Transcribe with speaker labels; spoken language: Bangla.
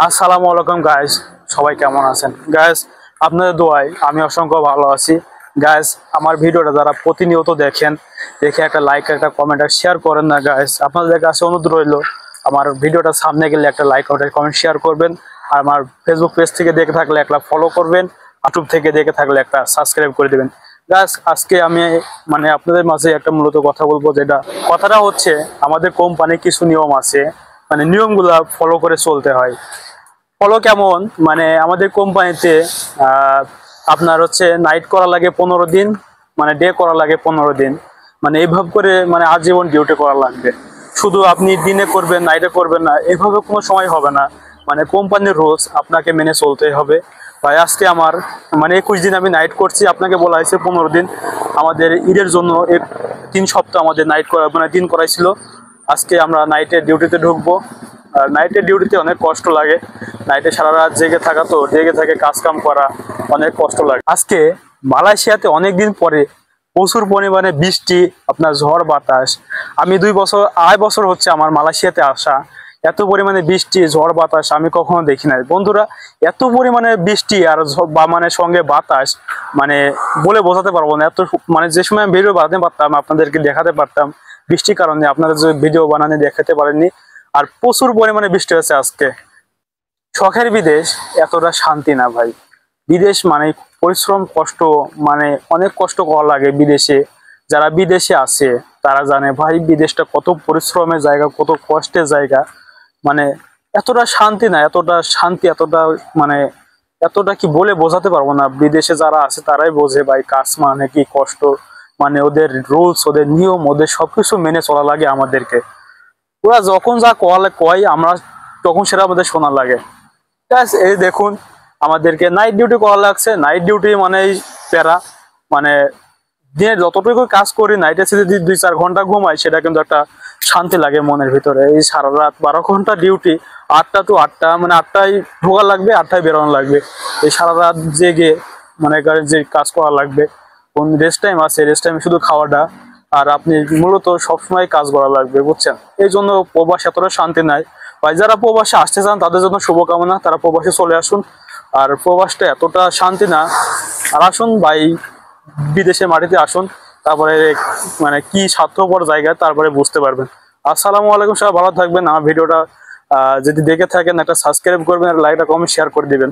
Speaker 1: আসসালামু আলাইকুম গাইস, সবাই কেমন আছেন গাইস? আপনাদের দোয়ায় আমি অসংখ্য ভালো আছি গাইস। আমার ভিডিওটা যারা প্রতিনিয়ত দেখেন, দেখে একটা লাইক একটা কমেন্ট আর শেয়ার করেন না গাইস। আপনাদের কাছে অনুরোধ রইল, আমার ভিডিওটা সামনে গেলে একটা লাইক একটা কমেন্ট শেয়ার করবেন। আর আমার ফেসবুক পেজ থেকে দেখে থাকলে একটা ফলো করবেন, ইউটিউব থেকে দেখে থাকলে একটা সাবস্ক্রাইব করে দেবেন গাইস। আজকে আমি আপনাদের মাঝে একটা মূলত কথা বলবো, যেটা কথাটা হচ্ছে আমাদের কোম্পানির কিছু নিয়ম আছে, নিয়মগুলো ফলো করে চলতে হয়। ফলো কেমন? আমাদের কোম্পানিতে আপনার হচ্ছে নাইট করা লাগে 15 দিন, ডে করা লাগে 15 দিন, এইভাবে করে আজীবন ডিউটি করা লাগবে। শুধু আপনি দিনে করবেন নাইটে করবেন না, এইভাবে কোনো সময় হবে না। কোম্পানির রুলস আপনাকে মেনে চলতেই হবে ভাই। আজকে আমার 21 দিন আমি নাইট করছি, আপনাকে বলা হয়েছে 15 দিন। আমাদের ঈদের জন্য 3 সপ্তাহ আমাদের নাইট করা দিন করাইছিল। আজকে আমরা নাইটের ডিউটিতে ঢুকবো। আর নাইটের ডিউটিতে অনেক কষ্ট লাগে, নাইটে সারা রাত জেগে থাকা, তো জেগে থেকে কাজ কাম করা অনেক কষ্ট লাগে। আজকে মালয়েশিয়াতে অনেকদিন পরে প্রচুর পরিমাণে বৃষ্টি, আপনার ঝড় বাতাস। আমি 2 বছর হচ্ছে আমার মালয়েশিয়াতে আসা। এত পরিমাণে বৃষ্টি ঝড় বাতাস আমি কখনো দেখি নাই বন্ধুরা। এত পরিমাণে বৃষ্টি আর সঙ্গে বাতাস, বলে বোঝাতে পারবো না। এত যে সময় আমি ভিডিও বানাতে পারতাম, আপনাদেরকে দেখাতে পারতাম, বৃষ্টির কারণে আপনারা যে ভিডিও বানানো দেখাতে পারেননি। আর প্রচুর পরিমাণে বৃষ্টি হয়েছে আজকে। শখের বিদেশ এতটা শান্তি না ভাই। বিদেশ পরিশ্রম, কষ্ট, অনেক কষ্ট করা লাগে বিদেশে। যারা বিদেশে আছে তারা জানে ভাই, বিদেশটা কত পরিশ্রমের জায়গা, কত কষ্টের জায়গা। এতটা শান্তি না, এতটা শান্তি, এতটা কি বলে বোঝাতে পারবো না। বিদেশে যারা আছে তারাই বোঝে ভাই, কাজ কি কষ্ট। ওদের রুলস, ওদের নিয়ম, ওদের সবকিছু মেনে চলা লাগে আমাদেরকে। ওরা যখন যা কয় আমরা তখন সেটা আমাদের শোনা লাগে। এই দেখুন, আমাদেরকে নাইট ডিউটি করা লাগছে। নাইট ডিউটি প্যারা, দিনে যতটুকু কাজ করি, নাইটে যদি 2-4 ঘন্টা ঘুমাই, সেটা কিন্তু একটা শান্তি লাগে মনের ভিতরে। এই সারা রাত 12 ঘন্টা ডিউটি, 8টা to 8টা, 8টায় ঢোকা লাগবে, 8টায় বেরোনো লাগবে। এই সারা রাত জেগে যে কাজ করা লাগবে। কোন রেস্ট টাইম আছে? রেস্ট টাইমে শুধু খাওয়াটা। আর আপনি মূলত সবসময় কাজ করা লাগবে, বুঝছেন? এই জন্য প্রবাস এতটা শান্তি নাই ভাই। যারা প্রবাসে আসতে চান তাদের জন্য শুভকামনা, তারা প্রবাসে চলে আসুন। আর প্রবাসটা এতটা শান্তি না। আর আসুন ভাই, বিদেশের মাটিতে আসুন, তারপরে কি স্বার্থপর জায়গা, তারপরে বুঝতে পারবেন। আসসালামু আলাইকুম, সবাই ভালো থাকবেন। আমার ভিডিওটা যদি দেখে থাকেন একটা সাবস্ক্রাইব করবেন, আর লাইক কমেন্ট শেয়ার করে দিবেন।